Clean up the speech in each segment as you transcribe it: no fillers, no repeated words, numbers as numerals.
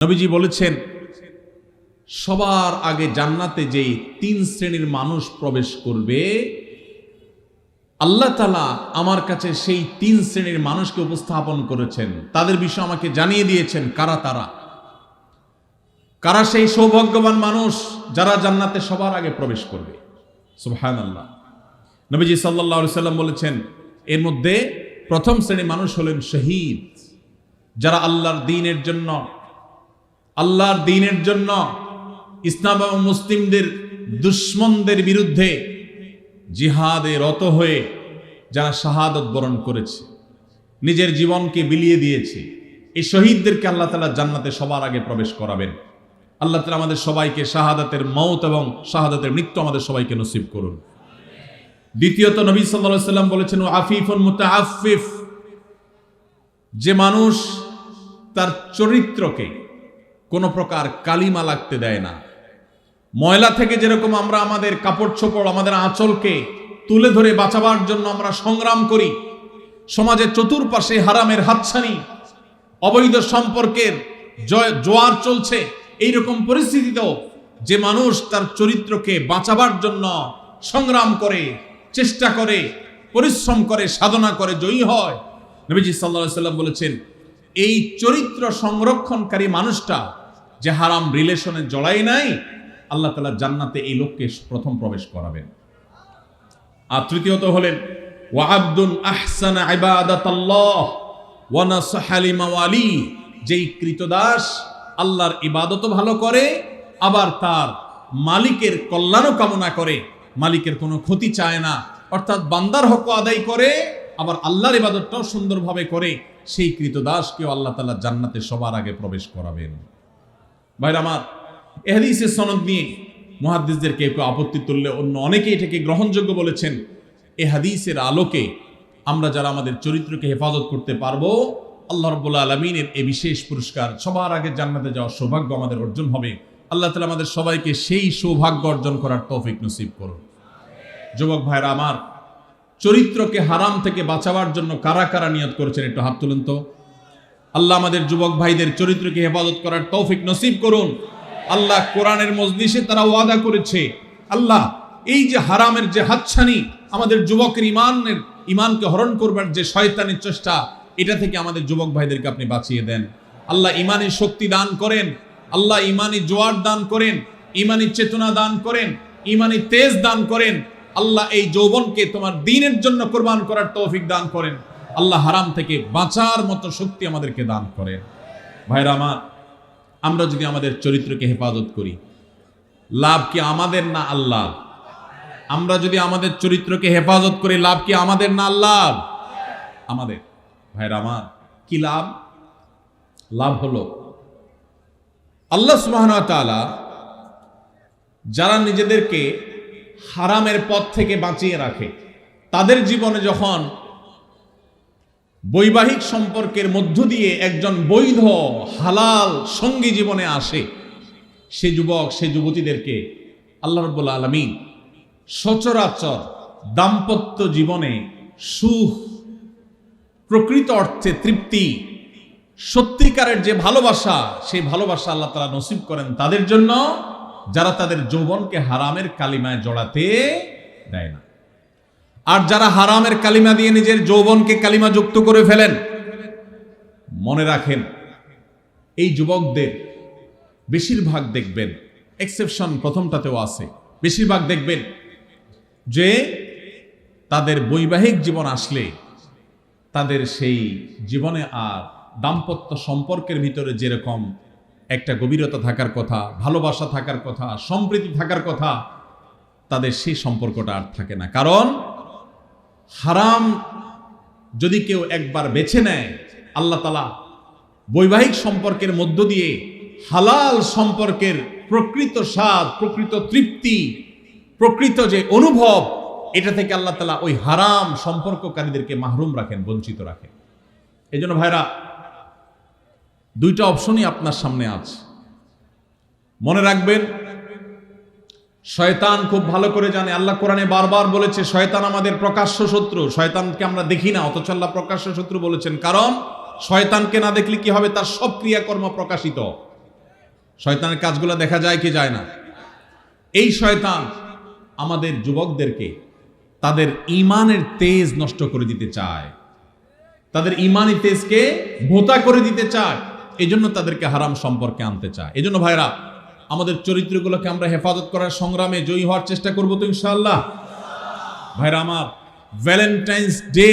নবীজি বলেছেন, সবার আগে জান্নাতে যেই 3 শ্রেণীর মানুষ প্রবেশ করবে, আল্লাহ তাআলা আমার কাছে সেই 3 শ্রেণীর মানুষকে উপস্থাপন করেছেন। তাদের বিষয় আমাকে জানিয়ে দিয়েছেন কারা তারা, কারা সেই সৌভাগ্যবান মানুষ যারা জান্নাতে সবার আগে প্রবেশ করবে। সুবহানাল্লাহ। নবীজি সাল্লাল্লাহু আলাইহি সাল্লাম বলেছেন, এর মধ্যে প্রথম শ্রেণীর মানুষ হলেন শহীদ, যারা আল্লাহর দ্বীনের জন্য ইসলাম এবং মুসলিমদের দুশমনদের বিরুদ্ধে জিহাদে রত হয়ে যারা শাহাদত বরণ করেছে, নিজের জীবনকে বিলিয়ে দিয়েছে, এই শহীদদেরকে আল্লাহ তাআলা জান্নাতে সবার আগে প্রবেশ করাবেন। আল্লাহ তাআলা আমাদের সবাইকে শাহাদাতের মওত এবং শাহাদাতের মৃত্যু আমাদের সবাইকে নসিব করুন। দ্বিতীয়ত, নবী সাল্লাল্লাহু আলাইহি সাল্লাম বলেছেন, আফিফুন মুতাআফফিফ, যে মানুষ তার চরিত্রকে কোনো প্রকার কালিমা লাগতে দেয় না। ময়লা থেকে যেরকম আমরা আমাদের কাপড় চোপড়, আমাদের আঁচলকে তুলে ধরে বাঁচাবার জন্য আমরা সংগ্রাম করি, সমাজের চতুর্পাশে হারামের হাতছানি, অবৈধ সম্পর্কের জোয়ার চলছে, এইরকম পরিস্থিতিতেও যে মানুষ তার চরিত্রকে বাঁচাবার জন্য সংগ্রাম করে, চেষ্টা করে, পরিশ্রম করে, সাধনা করে, জয়ী হয়, নবীজি সাল্লাল্লাহু আলাইহি সাল্লাম বলেছেন, এই চরিত্র সংরক্ষণকারী মানুষটা যে হারাম রিলেশনে জড়াই নাই, আল্লাহ তাআলা জান্নাতে এই লোককে প্রথম প্রবেশ করাবেন। আর তৃতীয়ত হলেন ওয়া আবদুন আহসানা ইবাদাতাল্লাহ ওয়া নাসাহা লিমাওয়ালি, যেই কৃতদাস আল্লাহর ইবাদতও ভালো করে, আবার তার মালিকের কল্যাণও কামনা করে, মালিকের কোনো ক্ষতি চায় না, অর্থাৎ বান্দার হক আদায় করে, আবার আল্লাহর ইবাদতটাও সুন্দরভাবে করে, সেই কৃতদাসকেও আল্লাহ তাআলা জান্নাতে সবার আগে প্রবেশ করাবেন। ভাইরা আমার, এই হাদিসের সনদ নিয়ে মুহাদ্দিসদের কেউ আপত্তি তুললে অন্য অনেকে এটাকে গ্রহণযোগ্য বলেছেন। এই হাদিসের আলোকে আমরা যারা আমাদের চরিত্রকে হেফাজত করতে পারবো, আল্লাহ রাব্বুল আলামিনের এই বিশেষ পুরস্কার, সবার আগে জান্নাতে যাওয়ার সৌভাগ্য আমাদের অর্জন হবে। আল্লাহ তাআলা আমাদের সবাইকে সেই সৌভাগ্য অর্জন করার তৌফিক নসিব করুন। যুবক ভাইরা আমার, চরিত্রকে হারাম থেকে বাঁচাবার জন্য কারা কারা নিয়ত করেছেন একটু হাত তুলুন তো। আল্লাহ আমাদের যুবক ভাইদের চরিত্রকে হেফাজত করার তৌফিক নসিব করুন। আল্লাহ কোরআনের মজলিসে তারা ওয়াদা করেছে, আল্লাহ এই যে হারামের যে হাতছানি, আমাদের যুবকের ইমানকে হরণ করবার যে শয়তানের চেষ্টা, এটা থেকে আমাদের যুবক ভাইদেরকে আপনি বাঁচিয়ে দেন। আল্লাহ ইমানি শক্তি দান করেন, আল্লাহ ইমানি জোয়ার দান করেন, ইমানি চেতনা দান করেন, ইমানি তেজ দান করেন। আল্লাহ এই যৌবনকে তোমার দ্বীনের জন্য কোরবান করার তৌফিক দান করেন। আল্লাহ হারাম থেকে বাঁচার মতো শক্তি আমাদেরকে দান করেন। ভাইরা আমার, আমরা যদি আমাদের চরিত্রকে হেফাজত করি, লাভ কি আমাদের না আল্লাহ? আমরা যদি আমাদের চরিত্রকে হেফাজত করি, লাভ কি আমাদের না আল্লাহ? আমাদের। ভাইরা আমার, কি লাভ? লাভ হলো আল্লাহ সুবহানাহু ওয়া তাআলা যারা নিজেদেরকে হারামের পথ থেকে বাঁচিয়ে রাখে, তাদের জীবনে যখন বৈবাহিক সম্পর্কের মধ্য দিয়ে একজন বৈধ হালাল সঙ্গী জীবনে আসে, সে যুবক সে যুবতীদেরকে আল্লাহ রাব্বুল আলামিন সচরাচর দাম্পত্য জীবনে সুখ, প্রকৃত অর্থে তৃপ্তি, সত্যিকারের যে ভালোবাসা, সেই ভালোবাসা আল্লাহ তাআলা নসিব করেন তাদের জন্য যারা তাদের যৌবনকে হারামের কালিমায় জড়াতে দেয় না। আর যারা হারামের কালিমা দিয়ে নিজের যৌবনকে কালিমা যুক্ত করে ফেলেন, মনে রাখেন এই যুবকদের বেশিরভাগ দেখবেন, এক্সেপশন প্রথমটাতেও আছে, বেশিরভাগ দেখবেন যে তাদের বৈবাহিক জীবন আসলে তাদের সেই জীবনে আর দাম্পত্য সম্পর্কের ভিতরে যেরকম একটা গভীরতা থাকার কথা, ভালোবাসা থাকার কথা, সম্প্রীতি থাকার কথা, তাদের সেই সম্পর্কটা আর থাকে না। কারণ হারাম যদি কেউ একবার বেছে নেয়, আল্লাহ তাআলা বৈবাহিক সম্পর্কের মধ্য দিয়ে হালাল সম্পর্কের প্রকৃত স্বাদ, প্রকৃত তৃপ্তি, প্রকৃত যে অনুভব, এটা থেকে আল্লাহ তাআলা ওই হারাম সম্পর্ককারীদেরকে মাহরুম রাখেন, বঞ্চিত রাখেন। এই জন্য ভাইরা, দুইটা অপশনই আপনার সামনে আছে। মনে রাখবেন, শয়তান খুব ভালো করে জানে, আল্লাহ কোরআনে বারবার বলেছে শয়তান আমাদের প্রকাশ্য শত্রু। শয়তানকে আমরা দেখি না, অথচ আল্লাহ প্রকাশ্য শত্রু বলেছেন। কারণ শয়তানকে না দেখলে কি হবে? তার সব ক্রিয়াকর্ম প্রকাশিত। শয়তানের কাজগুলো দেখা যায় কি যায় না? এই শয়তান আমাদের যুবকদেরকে তাদের ঈমানের তেজ নষ্ট করে দিতে চায়, তাদের ঈমানি তেজকে ভোঁতা করে দিতে চায়, এজন্য তাদেরকে হারাম সম্পর্কে আনতে চায়। এজন্য ভাইরা, আমাদের চরিত্রগুলোকে আমরা হেফাজত করার সংগ্রামে জয়ী হওয়ার চেষ্টা করবো তো ইনশাআল্লাহ। ভাইরা আমার, ভ্যালেন্টাইন্স ডে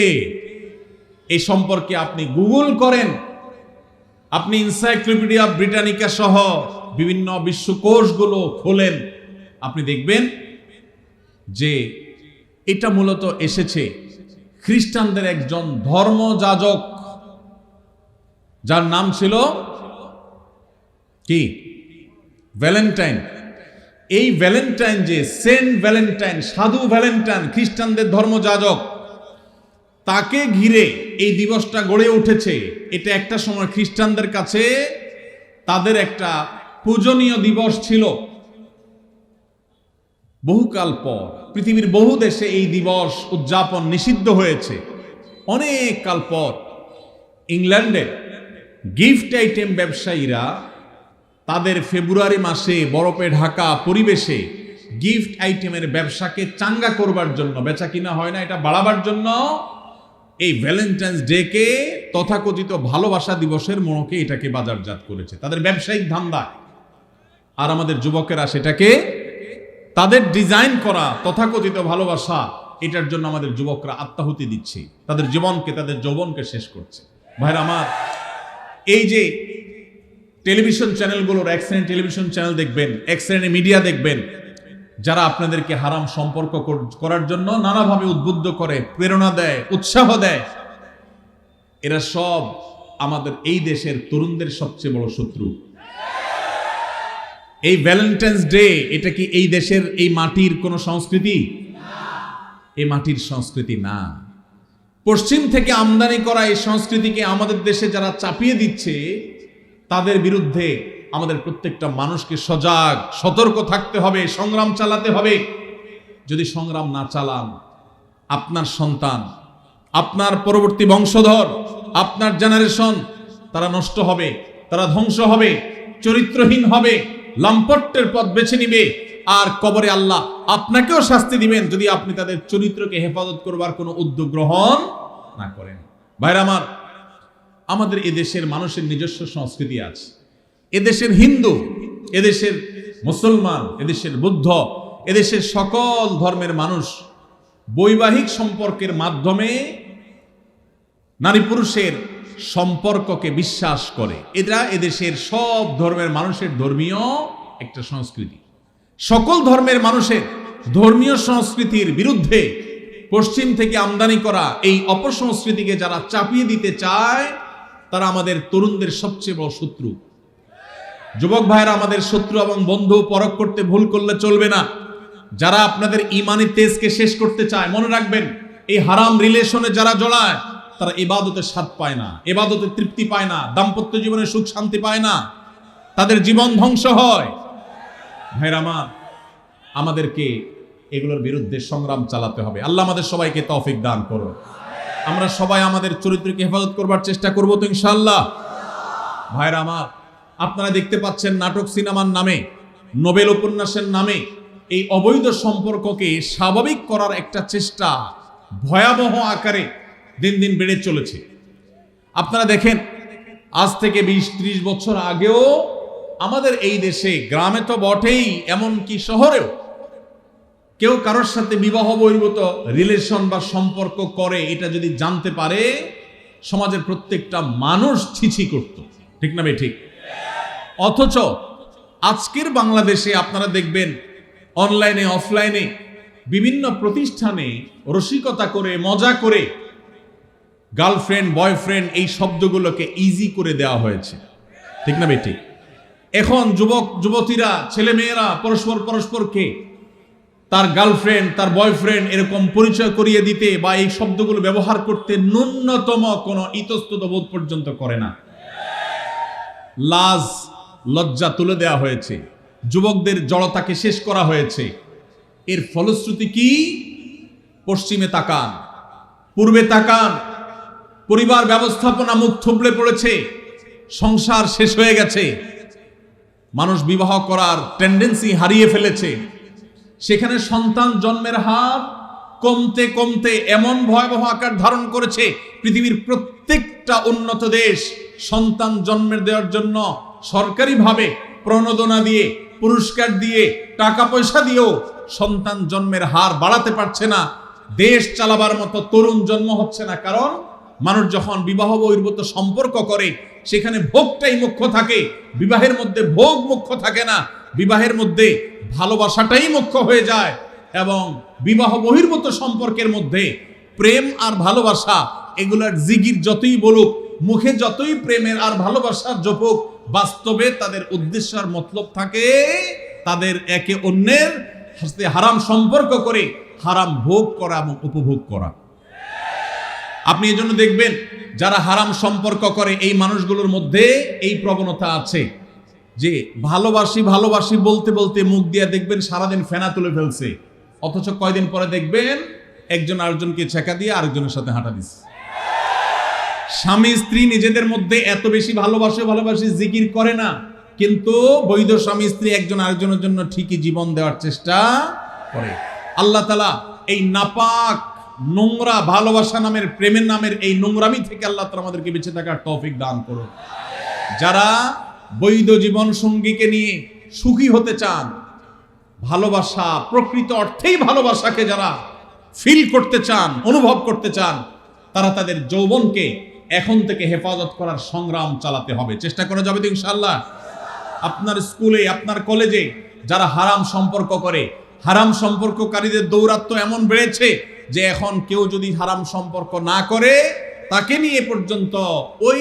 এই সম্পর্কে আপনি গুগল করেন, আপনি এনসাইক্লোপিডিয়া ব্রিটানিকা সহ বিভিন্ন বিশ্বকোষগুলো খোলেন, আপনি দেখবেন যে এটা মূলত এসেছে খ্রিস্টানদের একজন ধর্মযাজক, যার নাম ছিল কি? ভ্যালেন্টাইন। এই ভ্যালেন্টাইন, যে সেন্ট ভ্যালেন্টাইন, সাধু ভ্যালেন্টাইন, খ্রিস্টানদের ধর্মযাজক, তাকে ঘিরে এই দিবসটা গড়ে উঠেছে। এটা একটা সময় খ্রিস্টানদের কাছে তাদের একটা পূজনীয় দিবস ছিল। বহুকাল পর পৃথিবীর বহু দেশে এই দিবস উদযাপন নিষিদ্ধ হয়েছে। অনেক কাল পর ইংল্যান্ডে গিফট আইটেম ব্যবসায়ীরা তাদের ফেব্রুয়ারি মাসে বরফে ঢাকা পরিবেশে গিফট আইটেমের ব্যবসাকে চাঙ্গা করবার জন্য, বেচা কিনা হয় না এটা বাড়াবার জন্য, এই ভ্যালেন্টাইন্স ডে কে তথাকথিত ভালোবাসা দিবসের মোড়কে এটাকে বাজারজাত করেছে তাদের ব্যবসায়িক ধান্দা। আর আমাদের যুবকেরা সেটাকে তাদের ডিজাইন করা তথাকথিত ভালোবাসা, এটার জন্য আমাদের যুবকরা আত্মাহুতি দিচ্ছে, তাদের জীবনকে, তাদের যৌবনকে শেষ করছে। ভাইরা আমার, এই যে টেলিভিশন চ্যানেলগুলোর, এক শ্রেণীর টেলিভিশন চ্যানেল দেখবেন, এক শ্রেণীর মিডিয়া দেখবেন, যারা আপনাদেরকে হারাম সম্পর্ক করার জন্য নানাভাবে উদ্বুদ্ধ করে, প্রেরণা দেয়, উৎসাহ দেয়, এরা সব আমাদের এই দেশের তরুণদের সবচেয়ে বড় শত্রু। এই ভ্যালেন্টাইন্স ডে, এটা কি এই দেশের, এই মাটির কোন সংস্কৃতি? এই মাটির সংস্কৃতি না। পশ্চিম থেকে আমদানি করা এই সংস্কৃতিকে আমাদের দেশে যারা চাপিয়ে দিচ্ছে, তাদের বিরুদ্ধে আমাদের প্রত্যেকটা মানুষকে সজাগ, সতর্ক থাকতে হবে, সংগ্রাম চালাতে হবে। যদি সংগ্রাম না চালান, আপনার সন্তান, আপনার পরবর্তী বংশধর, আপনার জেনারেশন, তারা নষ্ট হবে, তারা ধ্বংস হবে, চরিত্রহীন হবে, লাম্পট্যের পথ বেছে নিবে, আর কবরে আল্লাহ আপনাকেও শাস্তি দিবেন যদি আপনি তাদের চরিত্রকে হেফাজত করবার কোনো উদ্যোগ গ্রহণ না করেন। ভাইরা আমার, আমাদের এদেশের মানুষের নিজস্ব সংস্কৃতি আছে। এদেশের হিন্দু, এদেশের মুসলমান, এদেশের বুদ্ধ, এদেশের সকল ধর্মের মানুষ বৈবাহিক সম্পর্কের মাধ্যমে নারী পুরুষের সম্পর্ককে বিশ্বাস করে। এটা এদেশের সব ধর্মের মানুষের ধর্মীয় একটা সংস্কৃতি। সকল ধর্মের মানুষের ধর্মীয় সংস্কৃতির বিরুদ্ধে পশ্চিম থেকে আমদানি করা এই অপসংস্কৃতিকে যারা চাপিয়ে দিতে চায়, তারা আমাদের তরুণদের সবচেয়ে বড় শত্রু। যুবক ভাইরা, আমাদের শত্রু এবং বন্ধু পরখ করতে ভুল করলে চলবে না। যারা আপনাদের ঈমানি তেজকে শেষ করতে চায়, মনে রাখবেন, এই হারাম রিলেশনে যারা জড়ায়, তারা ইবাদতের স্বাদ পায় না, ইবাদতের তৃপ্তি পায় না, দাম্পত্য জীবনে সুখ শান্তি পায় না, তাদের জীবন ধ্বংস হয়। ভাইরা আমার, আমাদেরকে এগুলোর বিরুদ্ধে সংগ্রাম চালাতে হবে। আল্লাহ আমাদের সবাইকে তৌফিক দান করুন। আমরা সবাই আমাদের চরিত্রকে হেফাজত করবার চেষ্টা করব তো ইনশাআল্লাহ। ভাইরা আমার, আপনারা দেখতে পাচ্ছেন নাটক সিনেমার নামে, নোবেল উপন্যাসের নামে এই অবৈধ সম্পর্ককে স্বাভাবিক করার একটা চেষ্টা ভয়াবহ আকারে দিন দিন বেড়ে চলেছে। আপনারা দেখেন, আজ থেকে 20-30 বছর আগেও আমাদের এই দেশে, গ্রামে তো বটেই, এমনকি শহরেও, কেউ কারোর সাথে বিবাহ বহির্ভূত রিলেশন বা সম্পর্ক করে, এটা যদি জানতে পারে, সমাজের প্রত্যেকটা মানুষ ছিছি করত। ঠিক না ভাই? ঠিক। অথচ আজকের বাংলাদেশে আপনারা দেখবেন, অনলাইনে অফলাইনে বিভিন্ন প্রতিষ্ঠানে রসিকতা করে, মজা করে গার্লফ্রেন্ড, বয়ফ্রেন্ড এই শব্দগুলোকে ইজি করে দেওয়া হয়েছে। ঠিক না ভাই? ঠিক। এখন যুবক যুবতীরা, ছেলে মেয়েরা পরস্পরকে তার গার্লফ্রেন্ড, তার বয়ফ্রেন্ড এরকম পরিচয় করিয়ে দিতে বা এই শব্দগুলো ব্যবহার করতে ন্যূনতম কোনো ইতস্তত বোধ পর্যন্ত করে না। লাজ লজ্জা তুলে দেওয়া হয়েছে, যুবকদের জড়তাকে শেষ করা হয়েছে। এর ফলশ্রুতি কি? পশ্চিমে তাকান, পূর্বে তাকান, পরিবার ব্যবস্থাপনা মুখ থুবড়ে পড়েছে, সংসার শেষ হয়ে গেছে, মানুষ বিবাহ করার টেন্ডেন্সি হারিয়ে ফেলেছে, সেখানে সন্তান জন্মের হার কমতে কমতে এমন ভয়াবহ আকার ধারণ করেছে, পৃথিবীর প্রত্যেকটা উন্নত দেশ সন্তান জন্মের দেওয়ার জন্য সরকারিভাবে প্রণোদনা দিয়ে, পুরস্কার দিয়ে, টাকা পয়সা দিয়েও সন্তান জন্মের হার বাড়াতে পারছে না। দেশ চালাবার মতো তরুণ জন্ম হচ্ছে না, কারণ মানুষ যখন বিবাহ বহির্ভূত সম্পর্ক করে সেখানে ভোগটাই মুখ্য থাকে, বিবাহের মধ্যে ভোগ মুখ্য থাকে না, বিবাহের মধ্যে ভালোবাসাটাই মুখ্য হয়ে যায়। এবং বিবাহ বহির্ভূত সম্পর্কের মধ্যে প্রেম আর ভালোবাসা এগুলার জিগির যতই বলুক, মুখে যতই প্রেমের আর ভালোবাসার জপুক, বাস্তবে তাদের উদ্দেশ্য আর মতলব থাকে তাদের একে অন্যের সাথে হারাম সম্পর্ক করে হারাম ভোগ করা এবং উপভোগ করা। আপনি এজন্য দেখবেন যারা হারাম সম্পর্ক করে এই মানুষগুলোর মধ্যে এই প্রবণতা আছে যে ভালোবাসি ভালোবাসি বলতে বলতে মুখ দিয়ে দেখবেন সারাদিন ফেনা তুলে ফেলছে, অথচ কয়দিন পরে দেখবেন একজন আরেকজনকে ছেঁকা দিয়ে আরেকজনের সাথে হাঁটা দিচ্ছে। স্বামী স্ত্রী নিজেদের মধ্যে এত বেশি ভালোবাসি জিকির করে না, কিন্তু বৈধ স্বামী স্ত্রী একজন আরেকজনের জন্য ঠিকই জীবন দেওয়ার চেষ্টা করে। আল্লাহ তাআলা এই নাপাক নোংরা ভালোবাসা নামের, প্রেমের নামের এই নোংরামি থেকে আল্লাহ তাআলা আমাদেরকে বেঁচে থাকার তৌফিক দান করুন। যারা বৈধ জীবন সঙ্গীকে নিয়ে সুখী হতে চান, ভালোবাসা প্রকৃত অর্থেই ভালোবাসাকে যারা ফিল করতে চান, অনুভব করতে চান, তারা তাদের যৌবনকে এখন থেকে হেফাজত করার সংগ্রাম চালাতে হবে। চেষ্টা করা যাবে তো ইনশাআল্লাহ। আপনার স্কুলে, আপনার কলেজে যারা হারাম সম্পর্ক করে, হারাম সম্পর্ককারীদের দৌরাত্ম্য এমন বেড়েছে যে এখন কেউ যদি হারাম সম্পর্ক না করে তাকে নিয়ে পর্যন্ত ওই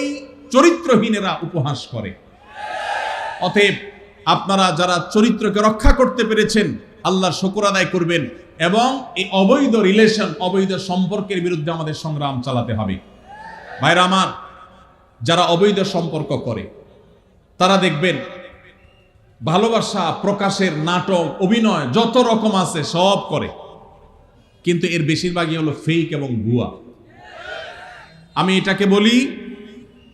চরিত্রহীনেরা উপহাস করে। অতএব আপনারা যারা চরিত্রকে রক্ষা করতে পেরেছেন আল্লাহর শুকর আদায় করবেন এবং এই অবৈধ রিলেশন, অবৈধ সম্পর্কের বিরুদ্ধে আমাদের সংগ্রাম চালাতে হবে। ভাইরা আমার, যারা অবৈধ সম্পর্ক করে তারা দেখবেন ভালোবাসা প্রকাশের নাটক, অভিনয় যত রকম আছে সব করে, কিন্তু এর বেশিরভাগই হলো ফেক এবং ভুয়া। আমি এটাকে বলি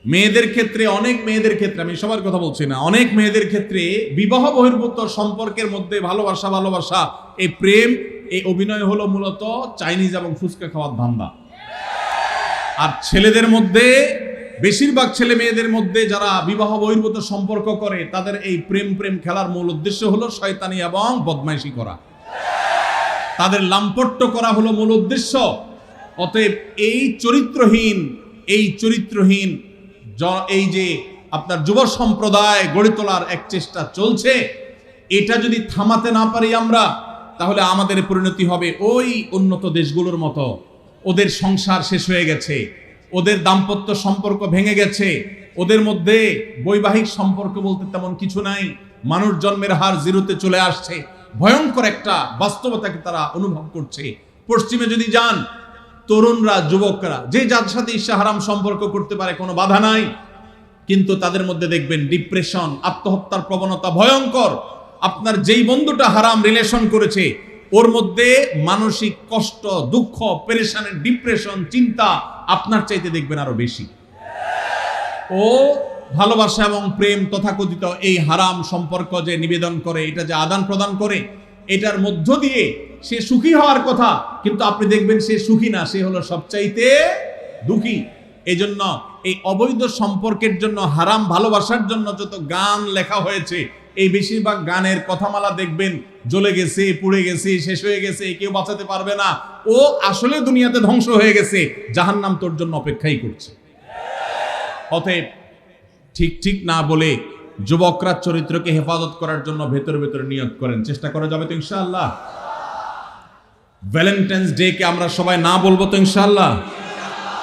মেয়েদের ক্ষেত্রে, অনেক মেয়েদের ক্ষেত্রে, আমি সবার কথা বলছি না, অনেক মেয়েদের ক্ষেত্রে বিবাহ বহির্ভূত সম্পর্কের মধ্যে ভালোবাসা এই প্রেম, এই অভিনয় হলো মূলত চাইনিজ এবং ফুচকা খাওয়ার ধান্দা। আর ছেলেদের মধ্যে, বেশিরভাগ ছেলে মেয়েদের মধ্যে যারা বিবাহ বহির্ভূত সম্পর্ক করে তাদের এই প্রেম খেলার মূল উদ্দেশ্য হলো শয়তানি এবং বদমাইশি করা, তাদের লাম্পট্য করা হলো মূল উদ্দেশ্য। অতএব এই চরিত্রহীন এই যে আপনার যুব সম্প্রদায় গড়ে তোলার এক চেষ্টা চলছে, এটা যদি থামাতে না পারি আমরা, তাহলে আমাদের পরিণতি হবে ওই উন্নত দেশগুলোর মতো। ওদের সংসার শেষ হয়ে গেছে, ওদের দাম্পত্য সম্পর্ক ভেঙে গেছে, ওদের মধ্যে বৈবাহিক সম্পর্ক বলতে তেমন কিছু নাই, মানুষ জন্মের হার জিরোতে চলে আসছে, ভয়ঙ্কর একটা বাস্তবতাকে তারা অনুভব করছে। পশ্চিমে যদি যান, তরুণরা, যুবকরা যে যার সাথে ইচ্ছা হারাম সম্পর্ক করতে পারে, কোনো বাধা নাই, কিন্তু তাদের মধ্যে দেখবেন ডিপ্রেশন, আত্মহত্যার প্রবণতা ভয়ঙ্কর। আপনার যেই বন্ধুটা হারাম রিলেশন করেছে ওর মধ্যে মানসিক কষ্ট, দুঃখ, পেরেশানের, ডিপ্রেশন, চিন্তা আপনার চাইতে দেখবেন আরো বেশি। ও ভালোবাসা এবং প্রেম তথাকথিত এই হারাম সম্পর্ক যে নিবেদন করে, এটা যে আদান প্রদান করে, এটার মধ্য দিয়ে সে সুখী হওয়ার কথা, কিন্তু আপনি দেখবেন সে সুখী না, সে হলো সবচাইতে দুঃখী। এজন্য এই অবৈধ সম্পর্কের জন্য, হারাম ভালোবাসার জন্য যত গান লেখা হয়েছে, এই বেশিরভাগ গানের কথামালা দেখবেন জ্বলে গেছে, পুড়ে গেছে, শেষ হয়ে গেছে, কেউ বাঁচাতে পারবে না, ও আসলে দুনিয়াতে ধ্বংস হয়ে গেছে, জাহান্নাম তোর জন্য অপেক্ষাই করছে। অতএব ঠিক না বলে যুবকরা চরিত্রকে হেফাজত করার জন্য ভেতরে নিয়ত করেন। চেষ্টা করা যাবে তো ইনশাআল্লাহ। ভ্যালেন্টাইন্স ডে কে আমরা সবাই না বলবো তো ইনশাআল্লাহ।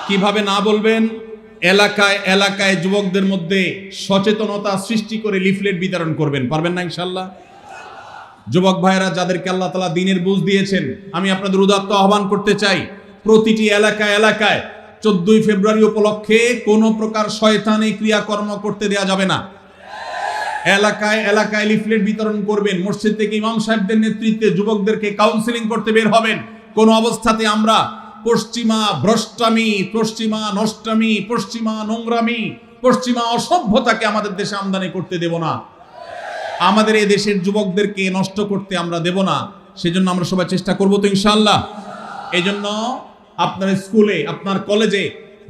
কিভাবে না বলবেন? এলাকায় যুবকদের মধ্যে সচেতনতা সৃষ্টি করে লিফলেট বিতরণ করবেন। পারবেন না ইনশাআল্লাহ? যুবক ভাইরা যাদেরকে আল্লাহ তাআলা দ্বীনের বুঝ দিয়েছেন, আমি আপনাদের উদাত্ত আহ্বান করতে চাই, প্রতিটি এলাকায় 14 ফেব্রুয়ারি উপলক্ষে কোনো প্রকার শয়তানি ক্রিয়াকর্ম করতে দেয়া যাবে না। এলাকায় লিফলেট বিতরণ করবেন। মসজিদ থেকে ইমাম সাহেবদের নেতৃত্বে যুবকদেরকে কাউন্সিলিং করতে বের হবেন। কোন অবস্থাতে আমরা পশ্চিমা ভ্রষ্টামি, পশ্চিমা নষ্টামি, পশ্চিমা নোংরামি, পশ্চিমা অসভ্যতাকে আমাদের দেশে আমদানি করতে দেব না। আমাদের এই দেশের যুবকদেরকে নষ্ট করতে আমরা দেব না, সেজন্য আমরা সবাই চেষ্টা করব তো ইনশাআল্লাহ। এই জন্য আপনার স্কুলে, আপনার কলেজে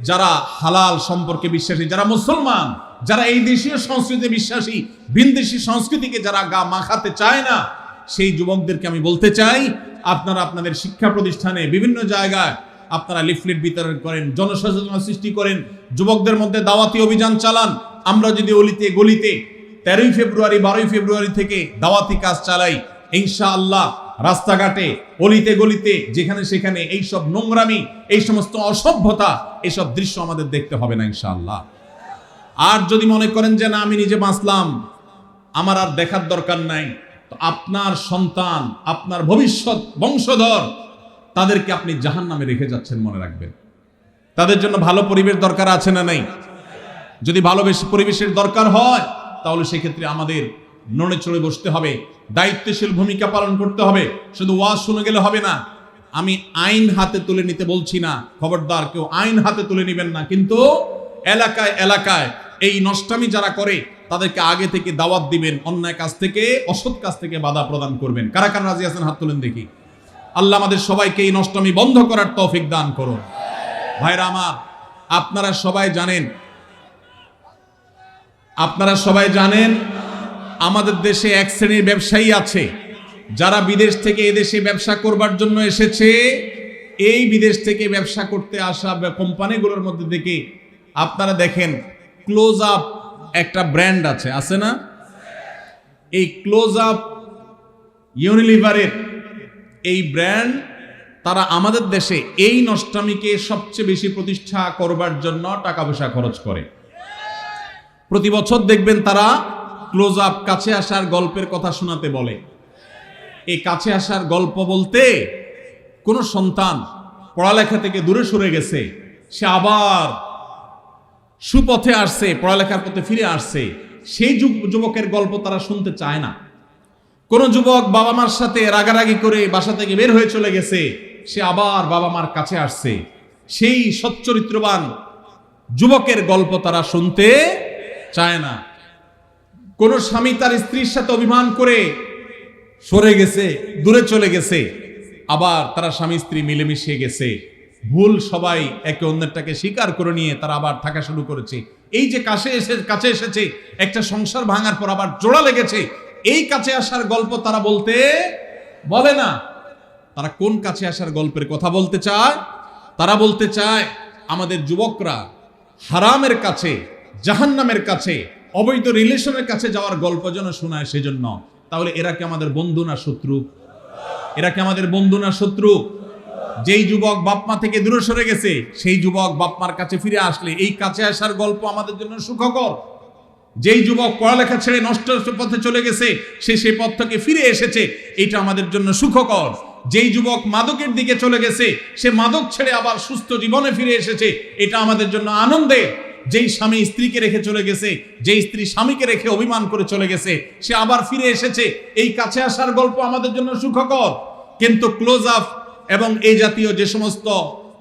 যারা হালাল সম্পর্কে বিশ্বাসী, যারা মুসলমান, যারা এই দেশীয় সংস্কৃতিতে বিশ্বাসী, ভিনদেশী সংস্কৃতিকে যারা গা মাখাতে চায় না, সেই যুবকদেরকে আমি বলতে চাই, আপনারা আপনাদের শিক্ষা প্রতিষ্ঠানে বিভিন্ন জায়গায় আপনারা লিফলেট বিতরণ করেন, জনসচেতনতা সৃষ্টি করেন, যুবকদের মধ্যে দাওয়াতি অভিযান চালান। আমরা যদি অলিতে গলিতে 13ই ফেব্রুয়ারি 12ই ফেব্রুয়ারি থেকে দাওয়াতি কাজ চালাই, ইনশাআল্লাহ রাস্তাঘাটে অলিতে গলিতে যেখানে সেখানে এইসব নোংরামি, এই সমস্ত অসভ্যতা, এইসব দৃশ্য আমাদের দেখতে হবে না ইনশাআল্লাহ। আর যদি মনে করেন যে না আমি নিজে বাঁচলাম, আমার আর দেখার দরকার নাই, তো আপনার সন্তান, আপনার ভবিষ্যৎ বংশধর, তাদেরকে আপনি জাহান্নামে রেখে যাচ্ছেন, মনে রাখবেন। তাদের জন্য ভালো পরিবেশ দরকার আছে না নাই? যদি ভালো পরিবেশের দরকার হয়, তাহলে সেক্ষেত্রে আমাদের নড়ে চড়ে বসতে হবে, দায়িত্বশীল ভূমিকা পালন করতে হবে। শুধু ওয়াজ শুনে গেলে হবে না। আমি আইন হাতে তুলে নিতে বলছি না, খবরদার কেউ আইন হাতে তুলে নেবেন না, কিন্তু এলাকায় এলাকায় এই নষ্টামি যারা করে তাদেরকে আগে থেকে দাওয়াত দিবেন, অন্যায় কাজ থেকে, অসৎ কাজ থেকে বাধা প্রদান করবেন। কারা কারা রাজি আছেন হাত তুলেন দেখি। আল্লাহ আমাদের সবাইকে এই নষ্টামি বন্ধ করার তৌফিক দান করুন। ভাইরা আমার, আপনারা সবাই জানেন আমাদের দেশে এক শ্রেণীর ব্যবসায়ী আছে যারা বিদেশ থেকে এদেশে ব্যবসা করবার জন্য এসেছে। এই বিদেশ থেকে ব্যবসা করতে আসা কোম্পানিগুলোর মধ্যে থেকে আপনারা দেখেন ক্লোজ আপ একটা ব্র্যান্ড আছে না? এই ক্লোজ আপ ইউনিলিভারের এই ব্র্যান্ড, তারা আমাদের দেশে এই নষ্টামিকে সবচেয়ে বেশি প্রতিষ্ঠা করবার জন্য টাকা পয়সা খরচ করে। প্রতি বছর দেখবেন তারা ক্লোজ আপ কাছে আসার গল্পের কথা শোনাতে বলে। এই কাছে আসার গল্প বলতে, কোন সন্তান পড়ালেখা থেকে দূরে সরে গেছে, সে আবার সুপথে আসছে, পড়ালেখার পথে ফিরে আসছে, সেই যুবকের গল্প তারা শুনতে চায় না। কোন যুবক বাবা মার সাথে রাগারাগি করে বাসা থেকে বের হয়ে চলে গেছে, সে আবার বাবা মার কাছে আসছে, সেই সচ্চরিত্রবান যুবকের গল্প তারা শুনতে চায় না। কোন স্বামী তার স্ত্রীর সাথে অভিমান করে সরে গেছে, দূরে চলে গেছে, আবার তারা স্বামী স্ত্রী মিলেমিশে গেছে, ভুল সবাই একে অন্যটাকে স্বীকার করে নিয়ে তারা আবার থাকা শুরু করেছে। এই যে কাছে এসেছে, একটা সংসার ভাঙার পর আবার জোড়া লেগেছে, এই কাছে আসার গল্প তারা বলে না। তারা কোন কাছে আসার গল্পের কথা বলতে চায়? তারা বলতে চায় আমাদের যুবকরা হারামের কাছে, জাহান্নামের কাছে, অবৈধ রিলেশনের কাছে যাওয়ার গল্প যেন শোনায় সেজন্য। তাহলে এরা কি আমাদের বন্ধু না শত্রু? এরা কি আমাদের বন্ধু না শত্রু? যেই যুবক বাপমা থেকে দূরে সরে গেছে, সেই যুবক বাপমার কাছে ফিরে আসলে এই কাছে আসার গল্প আমাদের জন্য সুখকর। যেই যুবক পড়ালেখা ছেড়ে নষ্ট পথে চলে গেছে, সে সেই পথ থেকে ফিরে এসেছে, এটা আমাদের জন্য সুখকর। যেই যুবক মাদকের দিকে চলে গেছে, সে মাদক ছেড়ে আবার সুস্থ জীবনে ফিরে এসেছে, এটা আমাদের জন্য আনন্দের। যেই স্বামী স্ত্রীকে রেখে চলে গেছে, যেই স্ত্রী স্বামীকে রেখে অভিমান করে চলে গেছে, সে আবার ফিরে এসেছে, এই কাছে আসার গল্প আমাদের জন্য সুখকর। কিন্তু ক্লোজ আপ এবং এই জাতীয় যে সমস্ত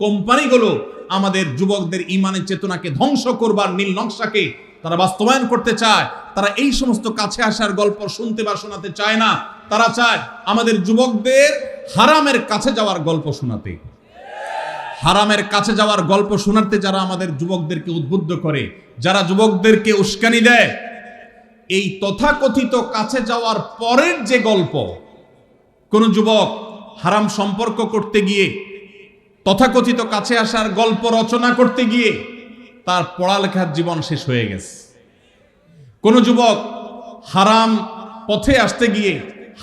কোম্পানিগুলো আমাদের যুবকদের ইমানের চেতনাকে ধ্বংস করবার নীল নকশাকে তারা বাস্তবায়ন করতে চায়, তারা এই সমস্ত কাছে আসার গল্প শুনতে বা শোনাতে চায় না। তারা চায় আমাদের যুবকদের হারামের কাছে যাওয়ার গল্প শোনাতে। হারামের কাছে যাওয়ার গল্প শোনাতে যারা আমাদের যুবকদেরকে উদ্বুদ্ধ করে, যারা যুবকদেরকে উস্কানি দেয়, এই তথাকথিত কাছে যাওয়ার পরের যে গল্প, কোন যুবক হারাম সম্পর্ক করতে গিয়ে, তথাকথিত কাছে আসার গল্প রচনা করতে গিয়ে তার পড়ালেখার জীবন শেষ হয়ে গেছে। কোন যুবক হারাম পথে আসতে গিয়ে,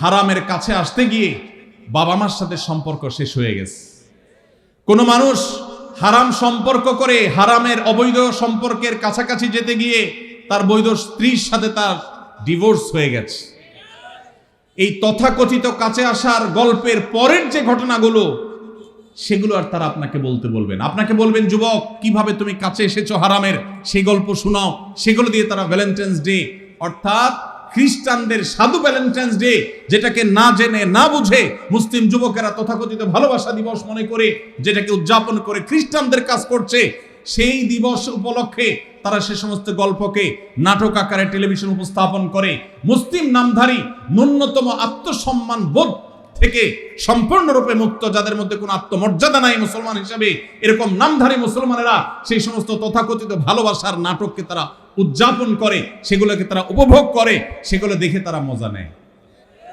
হারামের কাছে আসতে গিয়ে বাবা মার সাথে সম্পর্ক শেষ হয়ে গেছে। কোন মানুষ হারাম সম্পর্ক করে হারামের অবৈধ সম্পর্কের কাছাকাছি যেতে গিয়ে তার বৈধ স্ত্রীর সাথে তার ডিভোর্স হয়ে গেছে। এই তথাকথিত কাছে আসার গল্পের পরের যে ঘটনাগুলো, সেগুলো আর তারা আপনাকে বলবেন। আপনাকে বলবেন, যুবক কিভাবে তুমি কাছে এসেছো হারামের, সেই গল্প শোনাও। সেগুলো দিয়ে তারা ভ্যালেন্টাইন্স ডে, অর্থাৎ খ্রিস্টানদের সাধু ভ্যালেন্টাইন্স ডে, যেটাকে না জেনে না বুঝে মুসলিম যুবকেরা তথাকথিত ভালোবাসা দিবস মনে করে যেটাকে উদযাপন করে খ্রিস্টানদের কাজ করছে, সেই দিবস উপলক্ষে তারা সে সমস্ত গল্পকে নাটক আকারে টেলিভিশন উপস্থাপন করে। মুসলিম নামধারী ন্যূনতম আত্মসম্মান বোধ থেকে সম্পূর্ণরূপে মুক্ত, যাদের মধ্যে কোনো আত্মমর্যাদা নাই মুসলমান হিসাবে, এরকম নামধারী মুসলমানেরা সেই সমস্ত তথাকথিত ভালোবাসার নাটককে তারা উদযাপন করে, সেগুলোকে তারা উপভোগ করে, সেগুলো দেখে তারা মজা নেয়।